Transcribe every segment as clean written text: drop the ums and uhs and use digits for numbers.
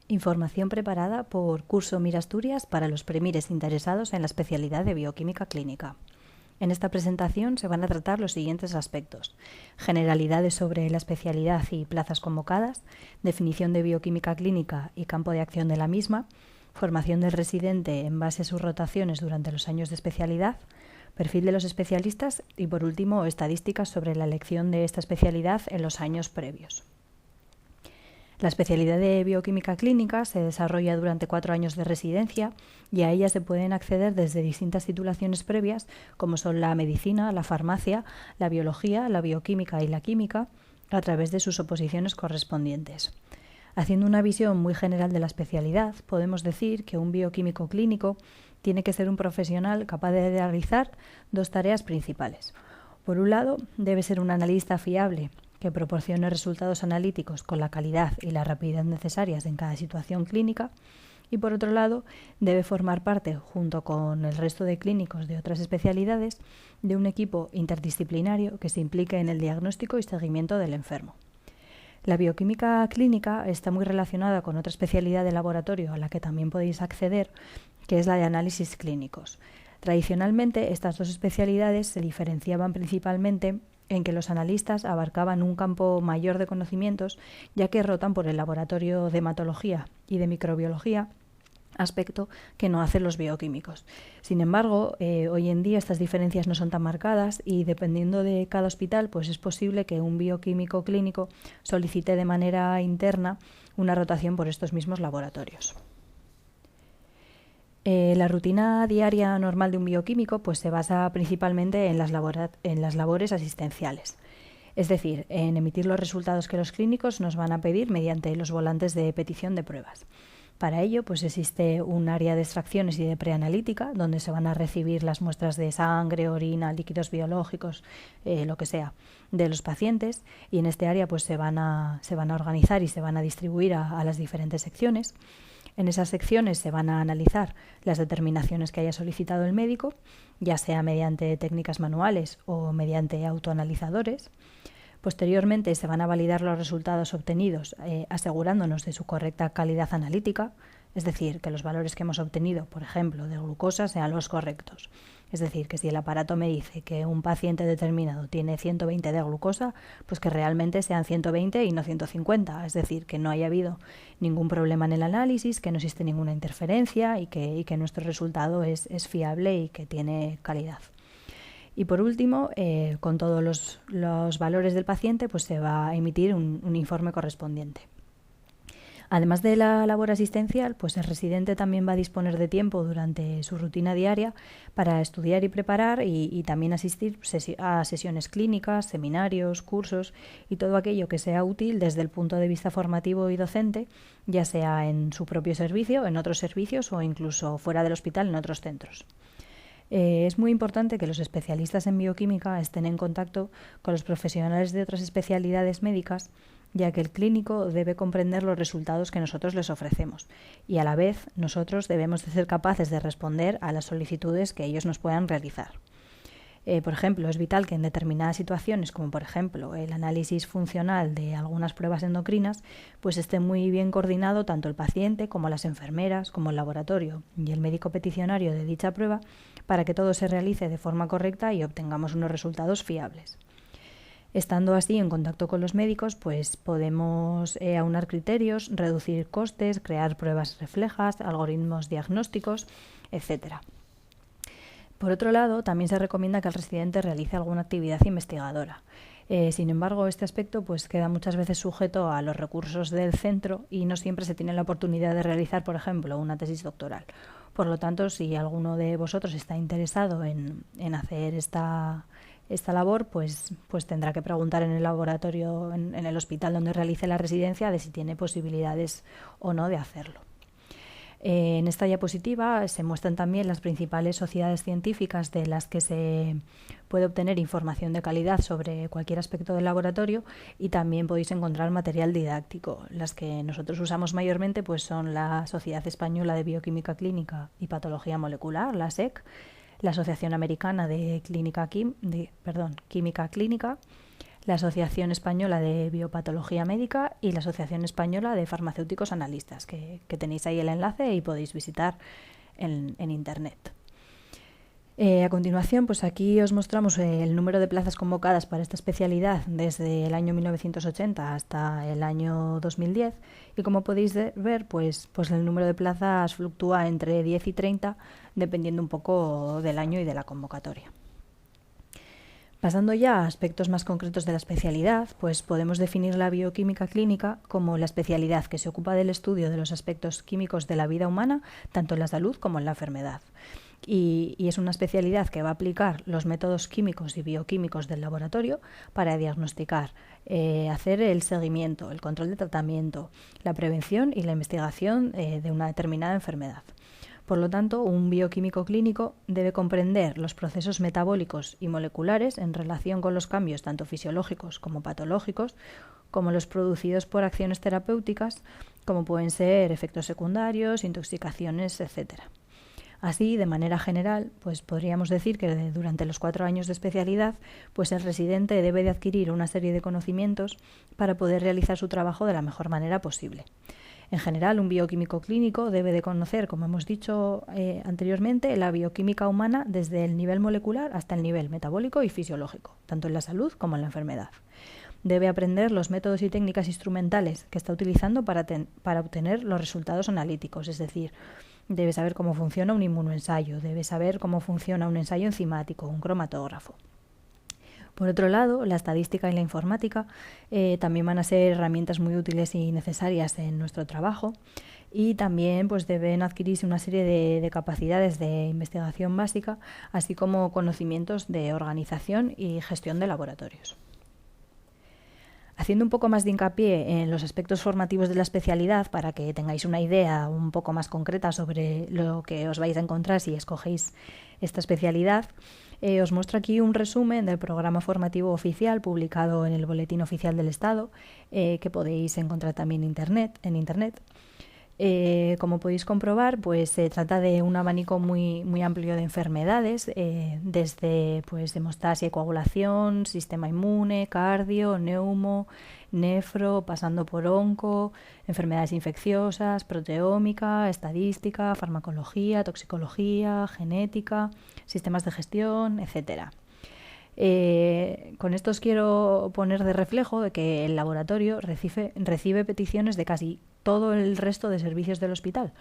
Información preparada por Curso Mir Asturias para los premires interesados en la especialidad de bioquímica clínica. En esta presentación se van a tratar los siguientes aspectos: generalidades sobre la especialidad y plazas convocadas, definición de bioquímica clínica y campo de acción de la misma, formación del residente en base a sus rotaciones durante los años de especialidad, perfil de los especialistas y, por último, estadísticas sobre la elección de esta especialidad en los años previos. La especialidad de bioquímica clínica se desarrolla durante 4 años de residencia y a ella se pueden acceder desde distintas titulaciones previas, como son la medicina, la farmacia, la biología, la bioquímica y la química, a través de sus oposiciones correspondientes. Haciendo una visión muy general de la especialidad, podemos decir que un bioquímico clínico tiene que ser un profesional capaz de realizar 2 tareas principales. Por un lado, debe ser un analista fiable, que proporcione resultados analíticos con la calidad y la rapidez necesarias en cada situación clínica, y por otro lado, debe formar parte, junto con el resto de clínicos de otras especialidades, de un equipo interdisciplinario que se implique en el diagnóstico y seguimiento del enfermo. La bioquímica clínica está muy relacionada con otra especialidad de laboratorio a la que también podéis acceder, que es la de análisis clínicos. Tradicionalmente, estas 2 especialidades se diferenciaban principalmente en que los analistas abarcaban un campo mayor de conocimientos, ya que rotan por el laboratorio de hematología y de microbiología, aspecto que no hacen los bioquímicos. Sin embargo, hoy en día estas diferencias no son tan marcadas y, dependiendo de cada hospital, pues es posible que un bioquímico clínico solicite de manera interna una rotación por estos mismos laboratorios. La rutina diaria normal de un bioquímico pues se basa principalmente en las labores asistenciales, es decir, en emitir los resultados que los clínicos nos van a pedir mediante los volantes de petición de pruebas. Para ello pues existe un área de extracciones y de preanalítica, donde se van a recibir las muestras de sangre, orina, líquidos biológicos, lo que sea, de los pacientes, y en este área pues se van a organizar y se van a distribuir a las diferentes secciones. En esas secciones se van a analizar las determinaciones que haya solicitado el médico, ya sea mediante técnicas manuales o mediante autoanalizadores. Posteriormente se van a validar los resultados obtenidos, asegurándonos de su correcta calidad analítica, es decir, que los valores que hemos obtenido, por ejemplo, de glucosa, sean los correctos. Es decir, que si el aparato me dice que un paciente determinado tiene 120 de glucosa, pues que realmente sean 120 y no 150. Es decir, que no haya habido ningún problema en el análisis, que no existe ninguna interferencia y que nuestro resultado es fiable y que tiene calidad. Y por último, con todos los valores del paciente, pues se va a emitir un informe correspondiente. Además de la labor asistencial, pues el residente también va a disponer de tiempo durante su rutina diaria para estudiar y preparar y también asistir a sesiones clínicas, seminarios, cursos y todo aquello que sea útil desde el punto de vista formativo y docente, ya sea en su propio servicio, en otros servicios o incluso fuera del hospital en otros centros. Es muy importante que los especialistas en bioquímica estén en contacto con los profesionales de otras especialidades médicas, ya que el clínico debe comprender los resultados que nosotros les ofrecemos y, a la vez, nosotros debemos de ser capaces de responder a las solicitudes que ellos nos puedan realizar. Por ejemplo, es vital que en determinadas situaciones, como por ejemplo el análisis funcional de algunas pruebas endocrinas, pues esté muy bien coordinado tanto el paciente como las enfermeras, como el laboratorio y el médico peticionario de dicha prueba, para que todo se realice de forma correcta y obtengamos unos resultados fiables. Estando así en contacto con los médicos, pues podemos aunar criterios, reducir costes, crear pruebas reflejas, algoritmos diagnósticos, etc. Por otro lado, también se recomienda que el residente realice alguna actividad investigadora. Sin embargo, este aspecto pues queda muchas veces sujeto a los recursos del centro y no siempre se tiene la oportunidad de realizar, por ejemplo, una tesis doctoral. Por lo tanto, si alguno de vosotros está interesado en hacer esta labor, pues tendrá que preguntar en el laboratorio, en el hospital donde realice la residencia, de si tiene posibilidades o no de hacerlo. En esta diapositiva se muestran también las principales sociedades científicas de las que se puede obtener información de calidad sobre cualquier aspecto del laboratorio, y también podéis encontrar material didáctico. Las que nosotros usamos mayormente pues son la Sociedad Española de Bioquímica Clínica y Patología Molecular, la SEC, la Asociación Americana de Química Clínica, la Asociación Española de Biopatología Médica y la Asociación Española de Farmacéuticos Analistas, que tenéis ahí el enlace y podéis visitar en Internet. A continuación, pues aquí os mostramos el número de plazas convocadas para esta especialidad desde el año 1980 hasta el año 2010 y como podéis ver, pues el número de plazas fluctúa entre 10 y 30 dependiendo un poco del año y de la convocatoria. Pasando ya a aspectos más concretos de la especialidad, pues podemos definir la bioquímica clínica como la especialidad que se ocupa del estudio de los aspectos químicos de la vida humana, tanto en la salud como en la enfermedad. Y es una especialidad que va a aplicar los métodos químicos y bioquímicos del laboratorio para diagnosticar, hacer el seguimiento, el control de tratamiento, la prevención y la investigación de una determinada enfermedad. Por lo tanto, un bioquímico clínico debe comprender los procesos metabólicos y moleculares en relación con los cambios tanto fisiológicos como patológicos, como los producidos por acciones terapéuticas, como pueden ser efectos secundarios, intoxicaciones, etc. Así, de manera general, pues podríamos decir que durante los 4 años de especialidad, pues el residente debe de adquirir una serie de conocimientos para poder realizar su trabajo de la mejor manera posible. En general, un bioquímico clínico debe de conocer, como hemos dicho anteriormente, la bioquímica humana desde el nivel molecular hasta el nivel metabólico y fisiológico, tanto en la salud como en la enfermedad. Debe aprender los métodos y técnicas instrumentales que está utilizando para obtener los resultados analíticos, es decir, debe saber cómo funciona un inmunoensayo, debe saber cómo funciona un ensayo enzimático, un cromatógrafo. Por otro lado, la estadística y la informática también van a ser herramientas muy útiles y necesarias en nuestro trabajo y también pues, deben adquirirse una serie de capacidades de investigación básica, así como conocimientos de organización y gestión de laboratorios. Haciendo un poco más de hincapié en los aspectos formativos de la especialidad para que tengáis una idea un poco más concreta sobre lo que os vais a encontrar si escogéis esta especialidad, os muestro aquí un resumen del programa formativo oficial publicado en el Boletín Oficial del Estado, que podéis encontrar también en Internet. Como podéis comprobar, pues se trata de un abanico muy amplio de enfermedades, desde pues, hemostasia y coagulación, sistema inmune, cardio, neumo, nefro, pasando por onco, enfermedades infecciosas, proteómica, estadística, farmacología, toxicología, genética, sistemas de gestión, etcétera. Con esto os quiero poner de reflejo de que el laboratorio recibe peticiones de casi todo el resto de servicios del hospital.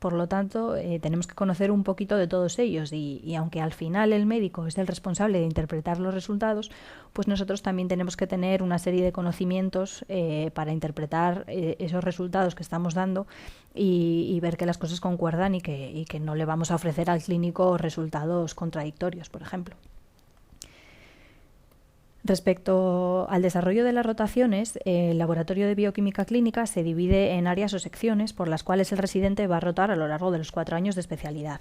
Por lo tanto, tenemos que conocer un poquito de todos ellos y aunque al final el médico es el responsable de interpretar los resultados, pues nosotros también tenemos que tener una serie de conocimientos para interpretar esos resultados que estamos dando y ver que las cosas concuerdan y que no le vamos a ofrecer al clínico resultados contradictorios, por ejemplo. Respecto al desarrollo de las rotaciones, el laboratorio de bioquímica clínica se divide en áreas o secciones por las cuales el residente va a rotar a lo largo de los 4 años de especialidad.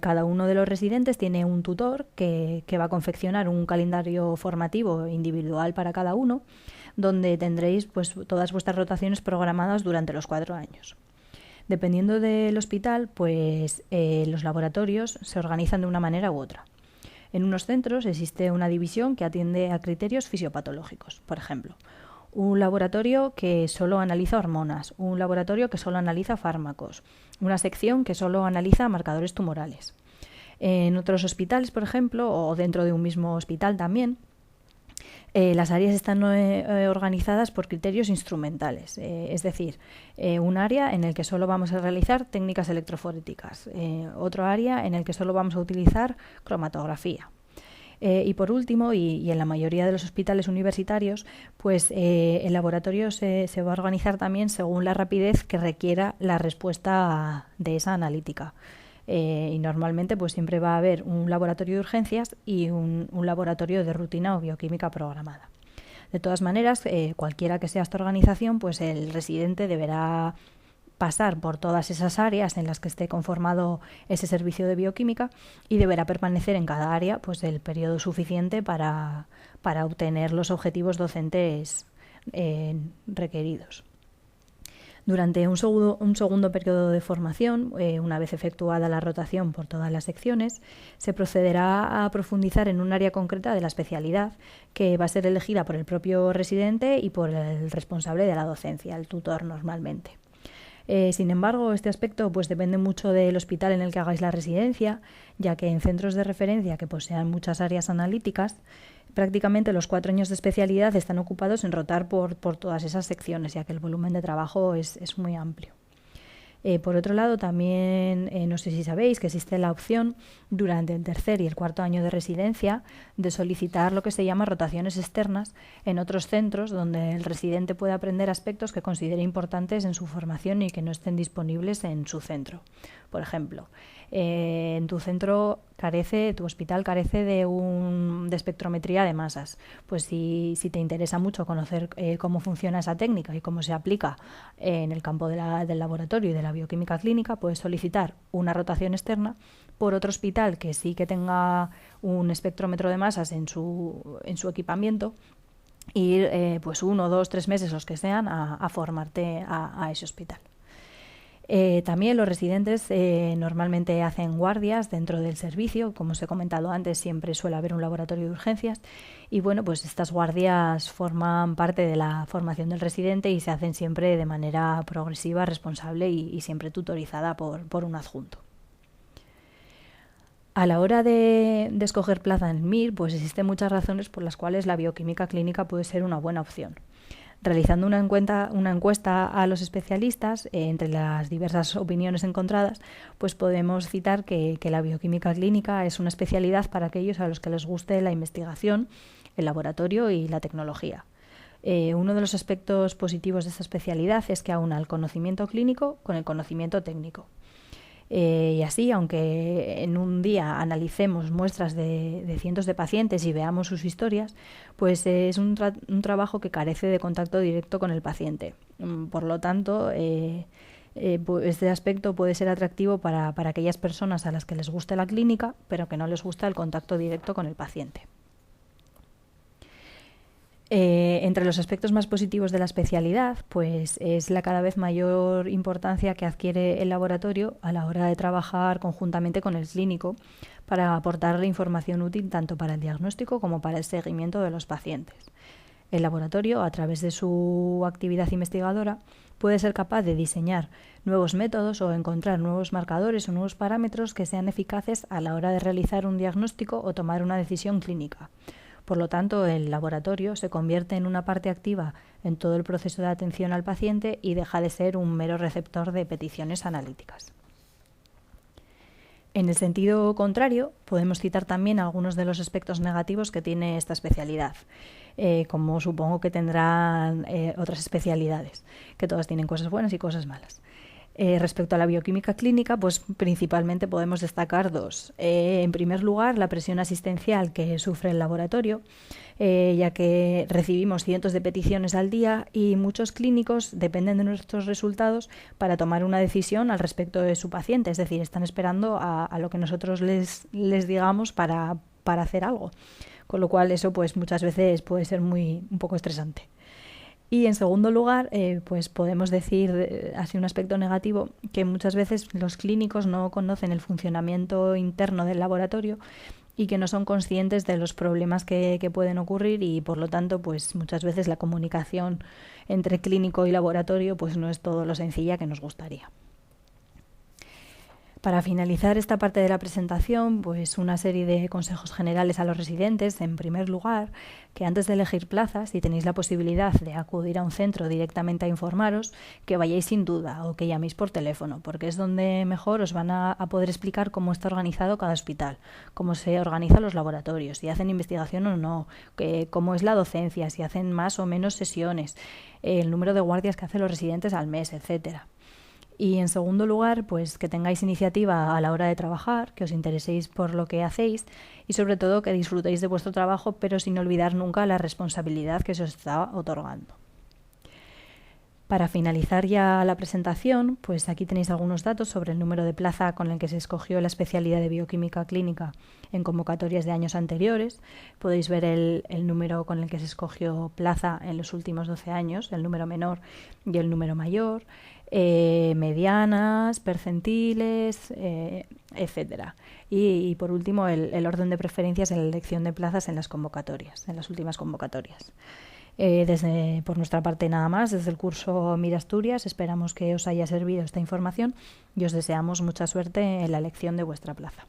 Cada uno de los residentes tiene un tutor que va a confeccionar un calendario formativo individual para cada uno, donde tendréis pues, todas vuestras rotaciones programadas durante los 4 años. Dependiendo del hospital, pues los laboratorios se organizan de una manera u otra. En unos centros existe una división que atiende a criterios fisiopatológicos, por ejemplo, un laboratorio que solo analiza hormonas, un laboratorio que solo analiza fármacos, una sección que solo analiza marcadores tumorales. En otros hospitales, por ejemplo, o dentro de un mismo hospital también, las áreas están organizadas por criterios instrumentales, es decir, un área en el que solo vamos a realizar técnicas electroforéticas, otro área en el que solo vamos a utilizar cromatografía. Y por último, y en la mayoría de los hospitales universitarios, pues el laboratorio se va a organizar también según la rapidez que requiera la respuesta de esa analítica. Y normalmente pues siempre va a haber un laboratorio de urgencias y un laboratorio de rutina o bioquímica programada. De todas maneras, cualquiera que sea esta organización, pues el residente deberá pasar por todas esas áreas en las que esté conformado ese servicio de bioquímica y deberá permanecer en cada área pues el periodo suficiente para obtener los objetivos docentes requeridos. Durante un segundo periodo de formación, una vez efectuada la rotación por todas las secciones, se procederá a profundizar en un área concreta de la especialidad que va a ser elegida por el propio residente y por el responsable de la docencia, el tutor normalmente. Sin embargo, este aspecto pues depende mucho del hospital en el que hagáis la residencia, ya que en centros de referencia que posean muchas áreas analíticas, prácticamente los 4 años de especialidad están ocupados en rotar por todas esas secciones, ya que el volumen de trabajo es muy amplio. Por otro lado, también no sé si sabéis que existe la opción durante el tercer y el cuarto año de residencia de solicitar lo que se llama rotaciones externas en otros centros donde el residente puede aprender aspectos que considere importantes en su formación y que no estén disponibles en su centro. Por ejemplo, en tu centro tu hospital carece de espectrometría de masas. Pues si te interesa mucho conocer cómo funciona esa técnica y cómo se aplica en el campo del laboratorio y de la bioquímica clínica, puedes solicitar una rotación externa por otro hospital que sí que tenga un espectrómetro de masas en su equipamiento, ir pues 1, 2, 3 meses, los que sean, a formarte a ese hospital. También los residentes normalmente hacen guardias dentro del servicio. Como os he comentado antes, siempre suele haber un laboratorio de urgencias y bueno, pues estas guardias forman parte de la formación del residente y se hacen siempre de manera progresiva, responsable y siempre tutorizada por un adjunto. A la hora de escoger plaza en el MIR, pues existen muchas razones por las cuales la bioquímica clínica puede ser una buena opción. Realizando una encuesta a los especialistas, entre las diversas opiniones encontradas, pues podemos citar que la bioquímica clínica es una especialidad para aquellos a los que les guste la investigación, el laboratorio y la tecnología. Uno de los aspectos positivos de esta especialidad es que aúna el conocimiento clínico con el conocimiento técnico. Y así, aunque en un día analicemos muestras de cientos de pacientes y veamos sus historias, pues es un trabajo que carece de contacto directo con el paciente. Por lo tanto, este aspecto puede ser atractivo para aquellas personas a las que les guste la clínica, pero que no les gusta el contacto directo con el paciente. Entre los aspectos más positivos de la especialidad, pues es la cada vez mayor importancia que adquiere el laboratorio a la hora de trabajar conjuntamente con el clínico para aportar información útil tanto para el diagnóstico como para el seguimiento de los pacientes. El laboratorio, a través de su actividad investigadora, puede ser capaz de diseñar nuevos métodos o encontrar nuevos marcadores o nuevos parámetros que sean eficaces a la hora de realizar un diagnóstico o tomar una decisión clínica. Por lo tanto, el laboratorio se convierte en una parte activa en todo el proceso de atención al paciente y deja de ser un mero receptor de peticiones analíticas. En el sentido contrario, podemos citar también algunos de los aspectos negativos que tiene esta especialidad, como supongo que tendrán otras especialidades, que todas tienen cosas buenas y cosas malas. Respecto a la bioquímica clínica, pues principalmente podemos destacar dos. En primer lugar, la presión asistencial que sufre el laboratorio, ya que recibimos cientos de peticiones al día y muchos clínicos dependen de nuestros resultados para tomar una decisión al respecto de su paciente, es decir, están esperando a lo que nosotros les digamos para hacer algo, con lo cual eso pues muchas veces puede ser un poco estresante. Y en segundo lugar, pues podemos decir, así un aspecto negativo, que muchas veces los clínicos no conocen el funcionamiento interno del laboratorio y que no son conscientes de los problemas que pueden ocurrir y por lo tanto pues muchas veces la comunicación entre clínico y laboratorio pues no es todo lo sencilla que nos gustaría. Para finalizar esta parte de la presentación, pues una serie de consejos generales a los residentes. En primer lugar, que antes de elegir plazas, si tenéis la posibilidad de acudir a un centro directamente a informaros, que vayáis sin duda o que llaméis por teléfono, porque es donde mejor os van a poder explicar cómo está organizado cada hospital, cómo se organizan los laboratorios, si hacen investigación o no, cómo es la docencia, si hacen más o menos sesiones, el número de guardias que hacen los residentes al mes, etcétera. Y en segundo lugar, pues que tengáis iniciativa a la hora de trabajar, que os intereséis por lo que hacéis y sobre todo que disfrutéis de vuestro trabajo, pero sin olvidar nunca la responsabilidad que se os está otorgando. Para finalizar ya la presentación, pues aquí tenéis algunos datos sobre el número de plaza con el que se escogió la especialidad de bioquímica clínica en convocatorias de años anteriores. Podéis ver el número con el que se escogió plaza en los últimos 12 años, el número menor y el número mayor. medianas, percentiles, etcétera. Y por último, el orden de preferencias en la elección de plazas en las convocatorias, en las últimas convocatorias. Por nuestra parte nada más, desde el curso Mira Asturias esperamos que os haya servido esta información y os deseamos mucha suerte en la elección de vuestra plaza.